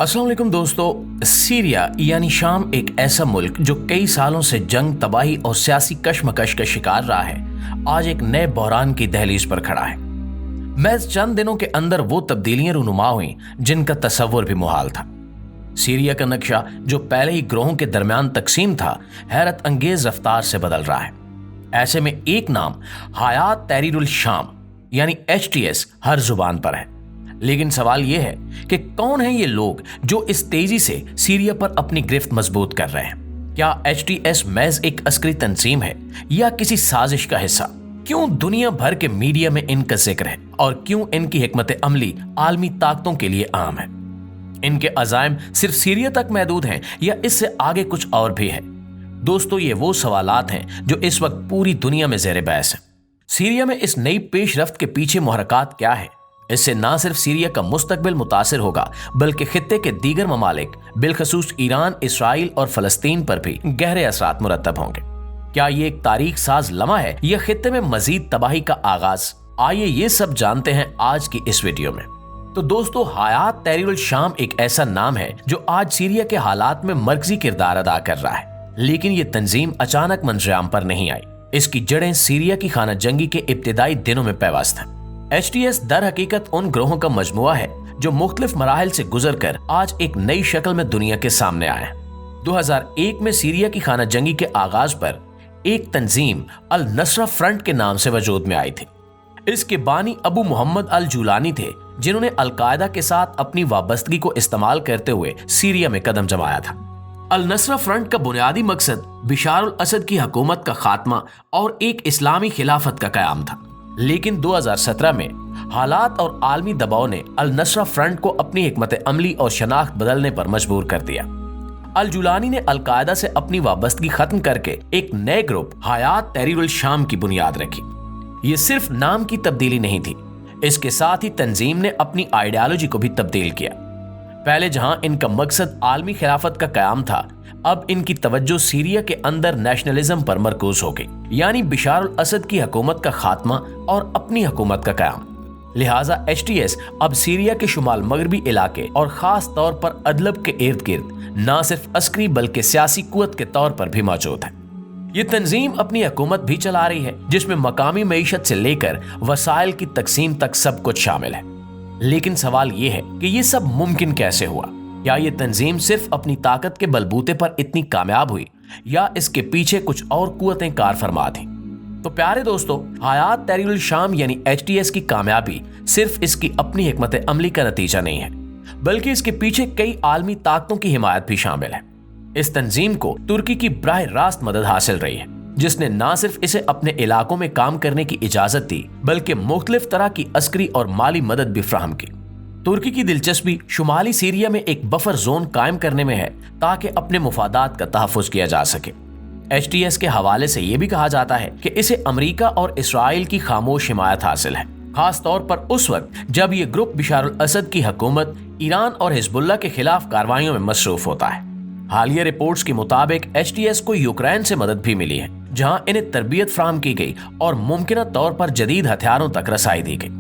अस्सलाम वालेकुम दोस्तों, सीरिया यानी शाम एक ऐसा मुल्क जो कई सालों से जंग, तबाही और सियासी कशमकश का शिकार रहा है, आज एक नए बहरान की दहलीज पर खड़ा है। महज चंद दिनों के अंदर वो तब्दीलियां रूनुमा हुई जिनका तसव्वुर भी मुहाल था। सीरिया का नक्शा जो पहले ही ग्रोहों के दरमियान तकसीम था, हैरत अंगेज रफ्तार से बदल रहा है। ऐसे में एक नाम हयात तहरीरुल शाम यानी HTS हर जुबान पर है। लेकिन सवाल यह है कि कौन है ये लोग जो इस तेजी से सीरिया पर अपनी गिरफ्त मजबूत कर रहे हैं? क्या HTS महज एक अस्करी तंजीम है या किसी साजिश का हिस्सा? क्यों दुनिया भर के मीडिया में इनका जिक्र है और क्यों इनकी हिकमत अमली आलमी ताकतों के लिए आम है? इनके अज़ाइम सिर्फ सीरिया तक महदूद हैं या इससे आगे कुछ और भी है? दोस्तों, ये वो सवालात हैं जो इस वक्त पूरी दुनिया में ज़ेर बहस हैं। सीरिया में इस नई पेशरफ्त के पीछे मुहरकात क्या है? इससे ना सिर्फ सीरिया का मुस्तकबिल मुतासिर होगा बल्कि खित्ते के दीगर ममालिक बिलखसूस ईरान, इसराइल और फलस्तीन पर भी गहरे असरात मुरतब होंगे। क्या ये एक तारीख साज लम्हा है या खित्ते में मजीद तबाही का आगाज? आइए ये सब जानते हैं आज की इस वीडियो में। तो दोस्तों, हयात तहरीरुल शाम एक ऐसा नाम है जो आज सीरिया के हालात में मरकजी किरदार अदा कर रहा है। लेकिन ये तंजीम अचानक मंजराम पर नहीं आई। इसकी जड़ें सीरिया की खाना जंगी के इब्तिदाई दिनों में पैवस्त हैं। HTS दर हकीकत उन ग्रोहों का मजमुआ है जो मुख्तलिफ मराहिल से गुजर कर आज एक नई शक्ल में दुनिया के सामने आए हैं। 2001 में सीरिया की खाना जंगी के आगाज पर एक तंजीम अल नसरा फ्रंट के नाम से वजूद में आई थी। इसके बानी अबू मोहम्मद अल जुलानी थे, जिन्होंने अल-कायदा के साथ अपनी वाबस्तगी को इस्तेमाल करते हुए सीरिया में कदम जमाया था। अल नसरा फ्रंट का बुनियादी मकसद बिशार अल असद की हुकूमत का खात्मा और एक इस्लामी खिलाफत का कयाम था। लेकिन 2017 में हालात और आलमी दबाव ने अल नसरा फ्रंट को अपनी हिकमत अमली और शनाख्त बदलने पर मजबूर कर दिया। अल जुलानी ने अल-कायदा से अपनी वाबस्तगी खत्म करके एक नए ग्रुप हयात तहरीरुल शाम की बुनियाद रखी। ये सिर्फ नाम की तब्दीली नहीं थी, इसके साथ ही तंजीम ने अपनी आइडियोलॉजी को भी तब्दील किया। पहले जहां इनका मकसद आलमी खिलाफत का कयाम था, अब इनकी तवज्जो सीरिया के अंदर नेशनलिज्म पर मरकूज हो गई, यानी बिशार अल असद की हुकूमत का खात्मा और अपनी हुकूमत का कयाम। लिहाजा HTS अब सीरिया के शुमाल मगरबी इलाके और खास तौर पर अदलब के इर्द गिर्द न सिर्फ अस्करी बल्कि सियासी कुव्वत के तौर पर भी मौजूद है। ये तंजीम अपनी हुकूमत भी चला रही है, जिसमें मकामी मईशत से लेकर वसाइल की तकसीम तक सब कुछ शामिल है। लेकिन सवाल ये है कि ये सब मुमकिन कैसे हुआ? क्या ये तंजीम सिर्फ अपनी ताकत के बलबूते पर इतनी कामयाब हुई या इसके पीछे कुछ और कुव्वतें कार फरमा थीं? तो प्यारे दोस्तों, हयात तहरीरुल शाम यानी HTS की कामयाबी सिर्फ इसकी अपनी हिकमत अमली का नतीजा नहीं है, बल्कि इसके पीछे कई आलमी ताकतों की हिमायत भी शामिल है। इस तंजीम को तुर्की की बराह रास्त मदद हासिल रही है, जिसने न सिर्फ इसे अपने इलाकों में काम करने की इजाजत दी बल्कि मुख्तलिफ तरह की अस्करी और माली मदद भी फराहम की। तुर्की की दिलचस्पी शुमाली सीरिया में एक बफर जोन कायम करने में है ताकि अपने मुफादात का तहफ़्फ़ुज़ किया जा सके। HTS के हवाले से यह भी कहा जाता है कि इसे अमेरिका और इसराइल की खामोश हिमायत हासिल है, खास तौर पर उस वक्त जब यह ग्रुप बिशार अल असद की हुकूमत, ईरान और हिजबुल्लाह के खिलाफ कार्रवाइयों में मसरूफ होता है। हालिया रिपोर्ट्स के मुताबिक HTS को यूक्रेन से मदद भी मिली है, जहां इन्हें तरबियत फराहम की गई और मुमकिन तौर पर जदीद हथियारों तक रसाई दी गई।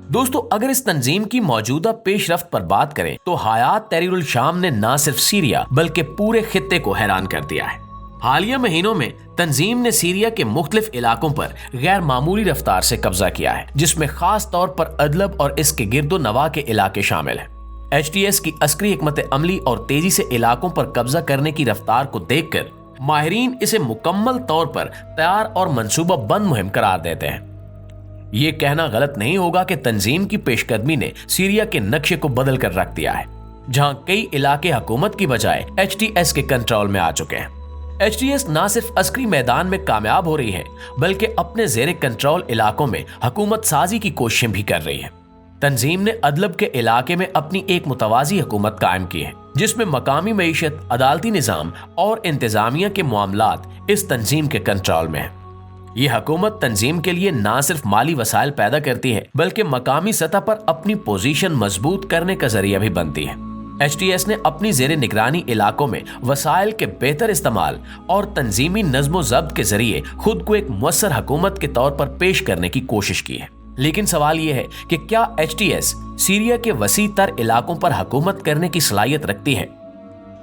दोस्तों, अगर इस तंजीम की मौजूदा पेशरफ्त पर बात करें तो हयात तहरीरुल शाम ने न सिर्फ सीरिया बल्कि पूरे खित्ते को हैरान कर दिया है। हालिया महीनों में तंजीम ने सीरिया के मुख्तलिफ इलाकों पर गैर मामूली रफ्तार से कब्जा किया है, जिसमें खास तौर पर अदलब और इसके गिरदो नवा के इलाके शामिल हैं। HTS की अस्करी हिकमत अमली और तेजी से इलाकों पर कब्जा करने की रफ्तार को देखकर माहिरीन इसे मुकम्मल तौर पर तैयार और मंसूबा बंद मुहिम करार देते हैं। ये कहना गलत नहीं होगा कि तंजीम की पेशकदमी ने सीरिया के नक्शे को बदल कर रख दिया है, जहां कई इलाके हुकूमत की बजाय HTS के कंट्रोल में आ चुके हैं। HTS न सिर्फ अस्करी मैदान में कामयाब हो रही है बल्कि अपने जेरे कंट्रोल इलाकों में हुकूमत साजी की कोशिशें भी कर रही है। तंजीम ने अदलब के इलाके में अपनी एक मुतवाजी हुकूमत कायम की है, जिसमें मकामी मईशत, अदालती निज़ाम और इंतजामिया के मामलात इस तंजीम के कंट्रोल में है। ये हुकूमत तंजीम के लिए ना सिर्फ माली वसाइल पैदा करती है बल्कि मकामी सतह पर अपनी पोजीशन मजबूत करने का जरिया भी बनती है। HTS ने अपनी जेरे निगरानी इलाकों में वसाइल के बेहतर इस्तेमाल और तंजीमी नज़्मो ज़ब्त के जरिए खुद को एक मुअस्सर हुकूमत के तौर पर पेश करने की कोशिश की है। लेकिन सवाल यह है कि क्या HTS सीरिया के वसी तर इलाकों पर हुकूमत करने की सलाहियत रखती है?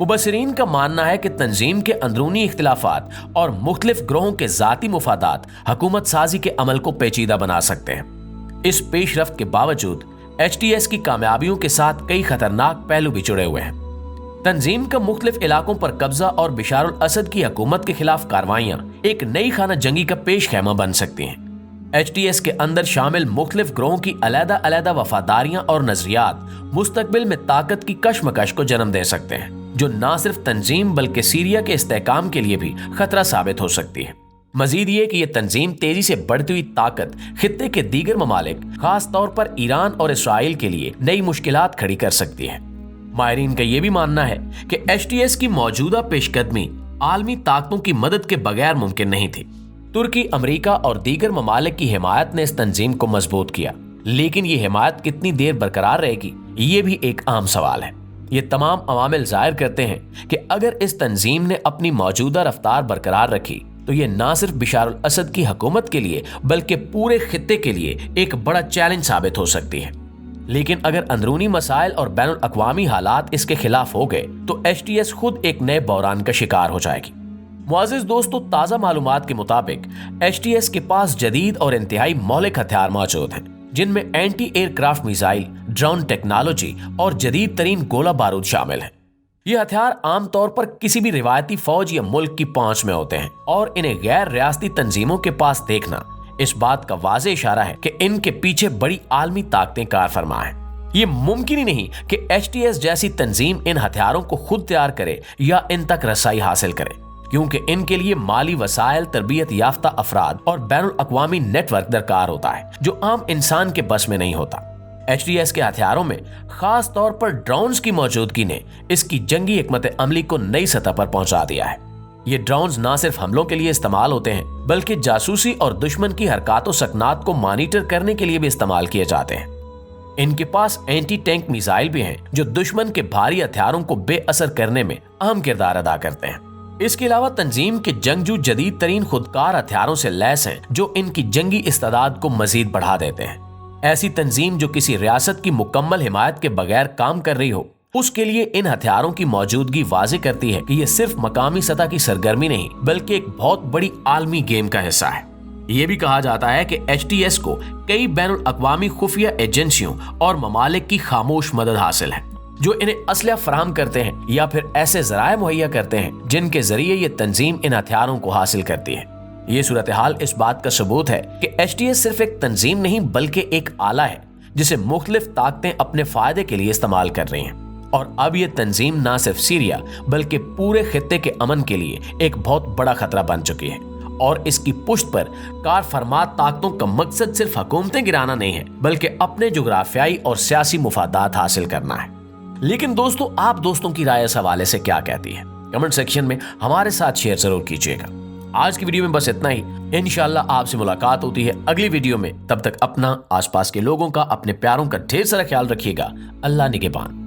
मुबसरीन का मानना है कि तंजीम के अंदरूनी इख्तिलाफात और मुख्तलिफ ग्रोहों के जाती मुफादात हुकूमत साजी के अमल को पेचीदा बना सकते हैं। इस पेशरफ्त के बावजूद HTS की कामयाबियों के साथ कई खतरनाक पहलू भी जुड़े हुए हैं। तंजीम का मुख्तलिफ इलाकों पर कब्जा और बिशारुल असद की हुकूमत के खिलाफ कार्रवाइयां एक नई खाना जंगी का पेश खैमा बन सकती हैं। HTS के अंदर शामिल मुख्तलिफ ग्रोहों की अलग-अलग वफादारियां और नजरियात मुस्तकबिल में ताकत की कशमकश को जन्म दे सकते हैं, जो न सिर्फ तंजीम बल्कि सीरिया के इस्तेहकाम के लिए भी खतरा साबित हो सकती है। मजीद ये कि यह तंजीम तेजी से बढ़ती हुई ताकत खित्ते के दीगर ममालिक, खास तौर पर ईरान और इसराइल के लिए नई मुश्किलात खड़ी कर सकती है। माहिरीन का यह भी मानना है कि HTS की मौजूदा पेशकदमी आलमी ताकतों की मदद के बगैर मुमकिन नहीं थी। तुर्की, अमेरिका और दीगर ममालिक की हिमायत ने इस तंजीम को मजबूत किया, लेकिन ये हिमायत कितनी देर बरकरार रहेगी, ये भी एक अहम सवाल है। ये तमाम अवामिल जाहिर करते हैं कि अगर इस तंजीम ने अपनी मौजूदा रफ्तार बरकरार रखी तो ये ना सिर्फ बिशारुल असद की हुकूमत के लिए बल्कि पूरे खित्ते के लिए एक बड़ा चैलेंज साबित हो सकती है। लेकिन अगर अंदरूनी मसाइल और बैनुल अक़वामी हालात इसके खिलाफ हो गए तो HTS खुद एक नए बहरान का शिकार हो जाएगी। मुअज़्ज़िज़ दोस्तों, ताज़ा मालूमात के मुताबिक HTS के पास जदीद और इंतहाई मौलिक हथियार मौजूद हैं, जिनमें anti aircraft missile, drone technology और जदीद तरीन गोला बारूद शामिल हैं। ये हथियार आमतौर पर किसी भी रिवायती फौज या मुल्क की पहुंच में होते हैं और इन्हें गैर रियासती तंजीमों के पास देखना इस बात का वाज़े इशारा है कि इनके पीछे बड़ी आलमी ताकतें कार फरमा हैं। ये मुमकिन ही नहीं कि HTS जैसी तंजीम इन हथियारों को खुद तैयार करे या इन तक रसाई हासिल करे, क्योंकि इनके लिए माली वसाइल, तरबियत याफ्ता अफराद और बैनुल अक़वामी नेटवर्क दरकार होता है, जो आम इंसान के बस में नहीं होता। HTS के हथियारों में खास तौर पर ड्रोन्स की मौजूदगी ने इसकी जंगी हिकमत अमली को नई सतह पर पहुंचा दिया है। ये ड्रोन्स न सिर्फ हमलों के लिए इस्तेमाल होते हैं बल्कि जासूसी और दुश्मन की हरकत और सकनात को मॉनिटर करने के लिए भी इस्तेमाल किए जाते हैं। इनके पास एंटी टैंक मिसाइल भी हैं जो दुश्मन के भारी हथियारों को बेअसर करने में अहम किरदार अदा करते हैं। इसके अलावा तंजीम के जंगजू जदीद तरीन खुदकार हथियारों से लैस हैं जो इनकी जंगी इस्तादाद को मजीद बढ़ा देते हैं। ऐसी तंजीम जो किसी रियासत की मुकम्मल हिमायत के बगैर काम कर रही हो, उसके लिए इन हथियारों की मौजूदगी वाज़े करती है कि यह सिर्फ मकामी सतह की सरगर्मी नहीं बल्कि एक बहुत बड़ी आलमी गेम का हिस्सा है। ये भी कहा जाता है कि HTS को कई बैनुल अक़वामी खुफिया एजेंसियों और ममालिक की खामोश मदद हासिल है, जो इन्हें असलहा फराहम करते हैं या फिर ऐसे ज़राए मुहैया करते हैं जिनके जरिए ये तंजीम इन हथियारों को हासिल करती है। ये सूरत हाल इस बात का सबूत है कि HTS सिर्फ एक तंजीम नहीं बल्कि एक आला है जिसे मुख्तलिफ ताकतें अपने फायदे के लिए इस्तेमाल कर रही हैं। और अब ये तंजीम ना सिर्फ सीरिया बल्कि पूरे खित्ते के अमन के लिए एक बहुत बड़ा खतरा बन चुकी है। और इसकी पुष्ट पर कार फरमात ताकतों का मकसद सिर्फ हुकूमतें गिराना नहीं है बल्कि अपने जुग्राफियाई और सियासी मुफादात हासिल करना है। लेकिन दोस्तों, आप दोस्तों की राय इस हवाले से क्या कहती है? कमेंट सेक्शन में हमारे साथ शेयर जरूर कीजिएगा। आज की वीडियो में बस इतना ही। इंशाल्लाह आपसे मुलाकात होती है अगली वीडियो में। तब तक अपना, आसपास के लोगों का, अपने प्यारों का ढेर सारा ख्याल रखिएगा। अल्लाह निगहबान।